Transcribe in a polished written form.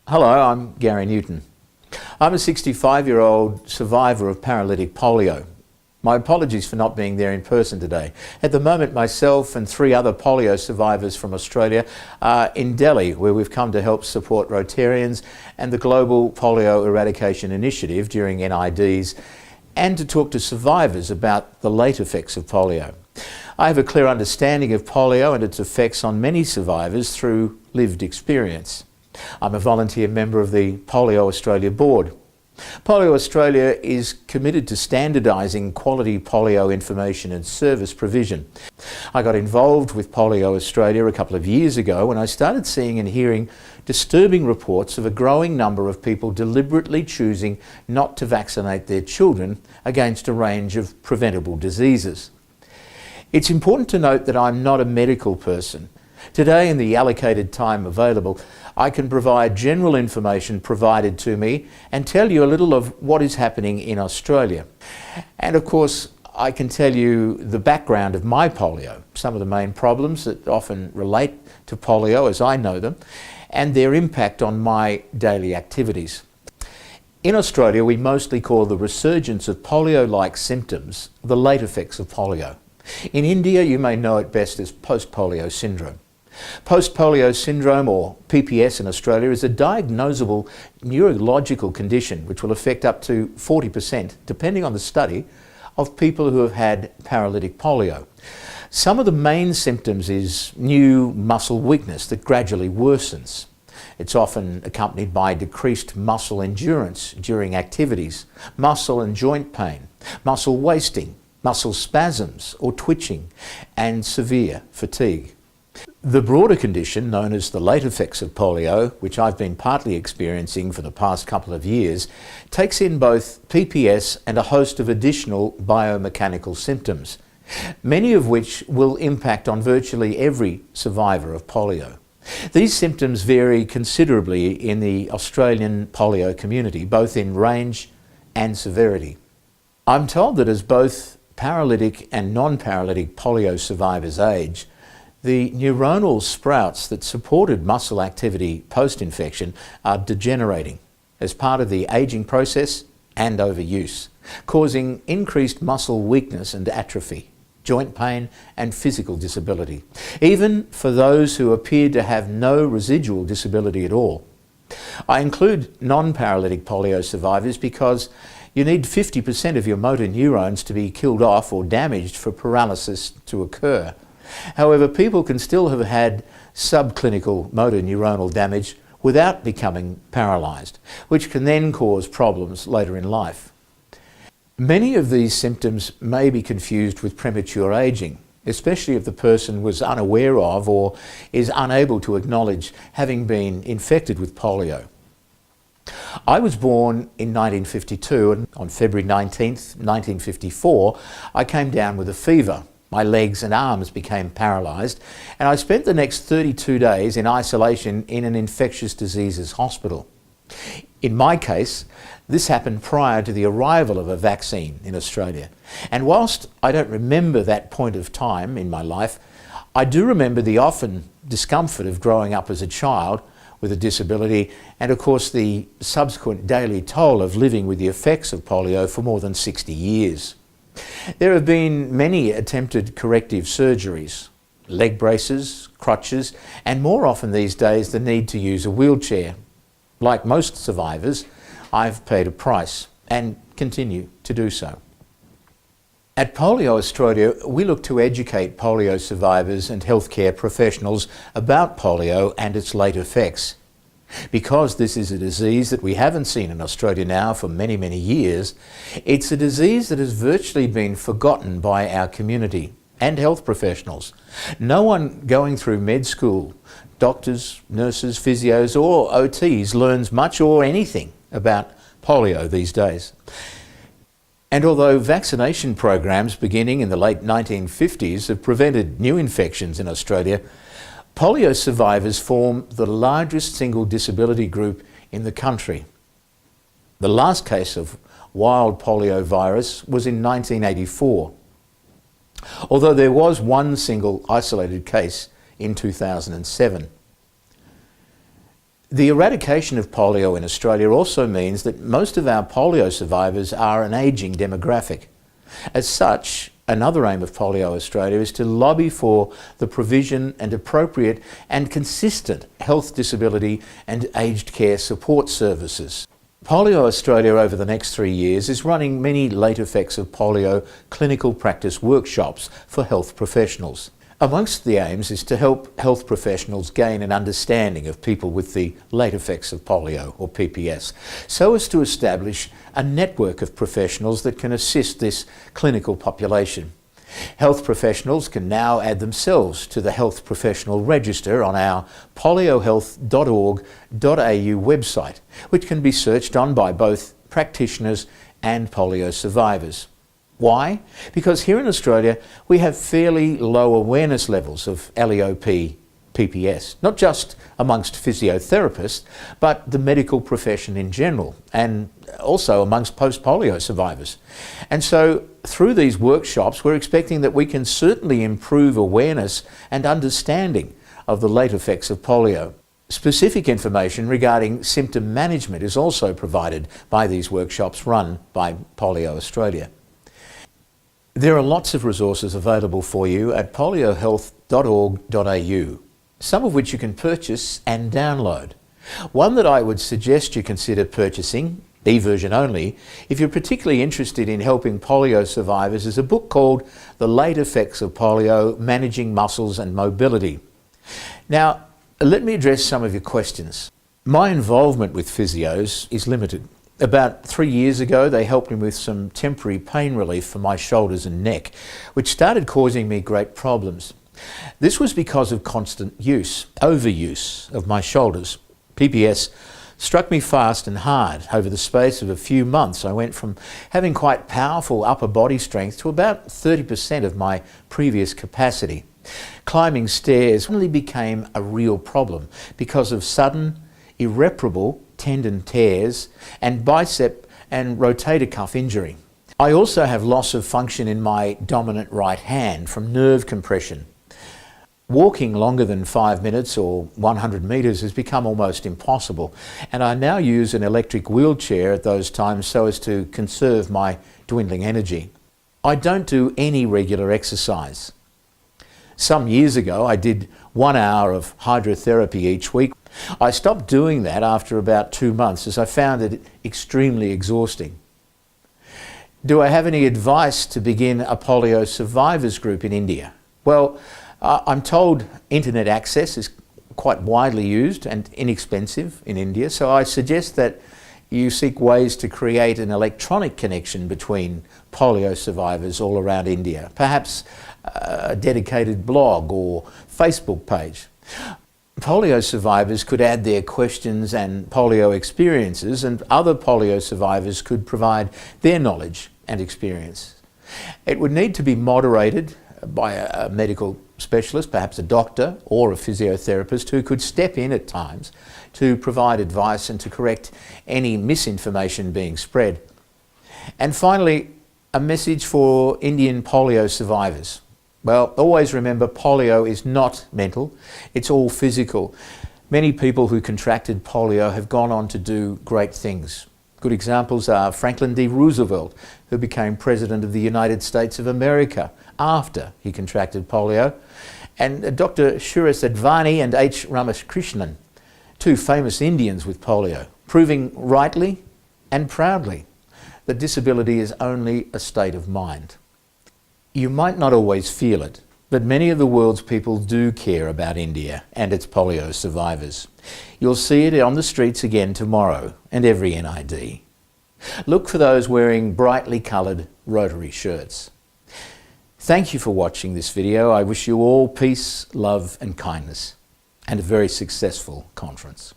Hello, I'm Gary Newton. I'm a 65-year-old survivor of paralytic polio. My apologies for not being there in person today. At the moment, myself and 3 other polio survivors from Australia are in Delhi, where we've come to help support Rotarians and the Global Polio Eradication Initiative during NIDs, and to talk to survivors about the late effects of polio. I have a clear understanding of polio and its effects on many survivors through lived experience. I'm a volunteer member of the Polio Australia board. Polio Australia is committed to standardising quality polio information and service provision. I got involved with Polio Australia a couple of years ago when I started seeing and hearing disturbing reports of a growing number of people deliberately choosing not to vaccinate their children against a range of preventable diseases. It's important to note that I'm not a medical person. Today, in the allocated time available, I can provide general information provided to me and tell you a little of what is happening in Australia. And of course, I can tell you the background of my polio, some of the main problems that often relate to polio as I know them, and their impact on my daily activities. In Australia, we mostly call the resurgence of polio-like symptoms the late effects of polio. In India, you may know it best as post-polio syndrome. Post-polio syndrome, or PPS in Australia, is a diagnosable neurological condition which will affect up to 40%, depending on the study, of people who have had paralytic polio. Some of the main symptoms is new muscle weakness that gradually worsens. It's often accompanied by decreased muscle endurance during activities, muscle and joint pain, muscle wasting, muscle spasms or twitching, and severe fatigue. The broader condition, known as the late effects of polio, which I've been partly experiencing for the past couple of years, takes in both PPS and a host of additional biomechanical symptoms, many of which will impact on virtually every survivor of polio. These symptoms vary considerably in the Australian polio community, both in range and severity. I'm told that as both paralytic and non-paralytic polio survivors age, the neuronal sprouts that supported muscle activity post-infection are degenerating as part of the aging process and overuse, causing increased muscle weakness and atrophy, joint pain and physical disability, even for those who appear to have no residual disability at all. I include non-paralytic polio survivors because you need 50% of your motor neurons to be killed off or damaged for paralysis to occur. However, people can still have had subclinical motor neuronal damage without becoming paralysed, which can then cause problems later in life. Many of these symptoms may be confused with premature aging, especially if the person was unaware of or is unable to acknowledge having been infected with polio. I was born in 1952, and on February 19th, 1954, I came down with a fever. My legs and arms became paralysed, and I spent the next 32 days in isolation in an infectious diseases hospital. In my case, this happened prior to the arrival of a vaccine in Australia. And whilst I don't remember that point of time in my life, I do remember the often discomfort of growing up as a child with a disability, and of course the subsequent daily toll of living with the effects of polio for more than 60 years. There have been many attempted corrective surgeries, leg braces, crutches, and more often these days the need to use a wheelchair. Like most survivors, I've paid a price and continue to do so. At Polio Australia, we look to educate polio survivors and healthcare professionals about polio and its late effects. Because this is a disease that we haven't seen in Australia now for many, many years, it's a disease that has virtually been forgotten by our community and health professionals. No one going through med school, doctors, nurses, physios or OTs learns much or anything about polio these days. And although vaccination programs beginning in the late 1950s have prevented new infections in Australia, polio survivors form the largest single disability group in the country. The last case of wild polio virus was in 1984, although there was one single isolated case in 2007. The eradication of polio in Australia also means that most of our polio survivors are an ageing demographic. As such, another aim of Polio Australia is to lobby for the provision and appropriate and consistent health, disability and aged care support services. Polio Australia over the next 3 years is running many late effects of polio clinical practice workshops for health professionals. Amongst the aims is to help health professionals gain an understanding of people with the late effects of polio, or PPS, so as to establish a network of professionals that can assist this clinical population. Health professionals can now add themselves to the Health Professional Register on our poliohealth.org.au website, which can be searched on by both practitioners and polio survivors. Why? Because here in Australia we have fairly low awareness levels of LEOP PPS, not just amongst physiotherapists, but the medical profession in general, and also amongst post-polio survivors. And so through these workshops we're expecting that we can certainly improve awareness and understanding of the late effects of polio. Specific information regarding symptom management is also provided by these workshops run by Polio Australia. There are lots of resources available for you at poliohealth.org.au, some of which you can purchase and download. One that I would suggest you consider purchasing, e-version only, if you're particularly interested in helping polio survivors, is a book called The Late Effects of Polio, Managing Muscles and Mobility. Now, let me address some of your questions. My involvement with physios is limited. About 3 years ago, they helped me with some temporary pain relief for my shoulders and neck, which started causing me great problems. This was because of constant overuse of my shoulders. PPS struck me fast and hard. Over the space of a few months, I went from having quite powerful upper body strength to about 30% of my previous capacity. Climbing stairs suddenly became a real problem because of sudden, irreparable tendon tears and bicep and rotator cuff injury. I also have loss of function in my dominant right hand from nerve compression. Walking longer than 5 minutes or 100 metres has become almost impossible, and I now use an electric wheelchair at those times so as to conserve my dwindling energy. I don't do any regular exercise. Some years ago I did 1 hour of hydrotherapy each week. I stopped doing that after about 2 months as I found it extremely exhausting. Do I have any advice to begin a polio survivors group in India? Well, I'm told internet access is quite widely used and inexpensive in India, so I suggest that you seek ways to create an electronic connection between polio survivors all around India, perhaps a dedicated blog or Facebook page. Polio survivors could add their questions and polio experiences, and other polio survivors could provide their knowledge and experience. It would need to be moderated by a medical specialist, perhaps a doctor or a physiotherapist, who could step in at times to provide advice and to correct any misinformation being spread. And finally, a message for Indian polio survivors. Well, always remember, polio is not mental, it's all physical. Many people who contracted polio have gone on to do great things. Good examples are Franklin D. Roosevelt, who became President of the United States of America after he contracted polio, and Dr. Suresh Advani and H. Ramakrishnan, two famous Indians with polio, proving rightly and proudly that disability is only a state of mind. You might not always feel it, but many of the world's people do care about India and its polio survivors. You'll see it on the streets again tomorrow and every NID. Look for those wearing brightly coloured Rotary shirts. Thank you for watching this video. I wish you all peace, love and kindness, and a very successful conference.